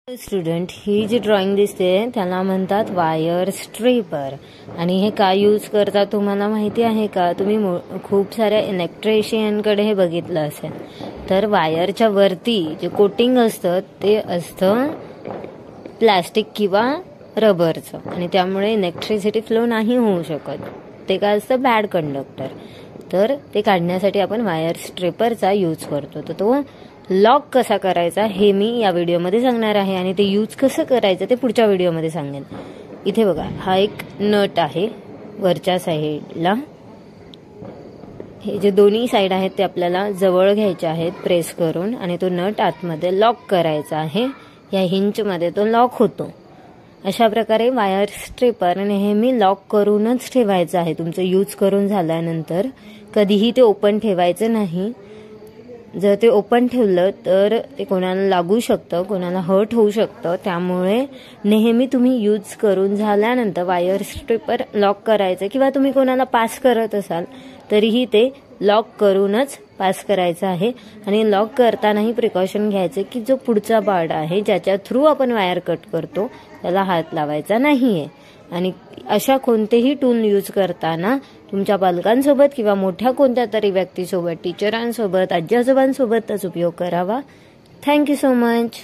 Student, ही जी drawing दिसते त्याला म्हणतात वायर स्ट्रिपर. आणि हे काय यूज करतात तुम्हाला माहिती आहे का? तुम्ही खूप साऱ्या इलेक्ट्रिशियनकडे हे बघितलं असेल. तर वायरच्या वरती जे कोटिंग असतं ते असतं प्लास्टिक किंवा रबरचं, आणि त्यामुळे इलेक्ट्रिसिटी फ्लो नाही होऊ शकत. ते काय असतं? Bad conductor. तर ते काढण्यासाठी आपण वायर स्ट्रिपरचा यूज करतो. तर तो लॉक कसा करायचा हे मी या व्हिडिओमध्ये सांगणार आहे, आणि ते यूज कसं करायचं ते पुढच्या व्हिडिओमध्ये सांगेन. इथे बघा, हा एक नट आहे वरच्या साईडला. हे जे दोन्ही साईड आहेत ते आपल्याला जवळ घ्यायचे आहेत प्रेस करून, आणि तो नट आतमध्ये लॉक करायचा आहे. या हिंचमध्ये तो लॉक होतो. अशा प्रकारे वायर स्ट्रिपर नेहमी लॉक करूनच ठेवायचं आहे. तुमचं यूज करून झाल्यानंतर कधीही ते ओपन ठेवायचं नाही. जर ते ओपन ठेवलं तर ते कोणाला लागू शकतं, कोणाला हर्ट होऊ शकतं. त्यामुळे नेहमी तुम्ही यूज करून झाल्यानंतर वायर स्ट्रिपर लॉक करायचं, किंवा तुम्ही कोणाला पास करत असाल तरीही ते लॉक करूनच पास करायचं आहे. आणि लॉक करतानाही प्रिकॉशन घ्यायचे की जो पुढचा पार्ट आहे ज्याच्या थ्रू आपण वायर कट करतो त्याला हात लावायचा नाहीये. आणि अशा कोणतेही टूल यूज करताना तुमच्या पालकांसोबत किंवा मोठ्या कोणत्या तरी व्यक्तीसोबत, टीचरांसोबत, आजी आजोबांसोबतच उपयोग करावा. Thank you so much.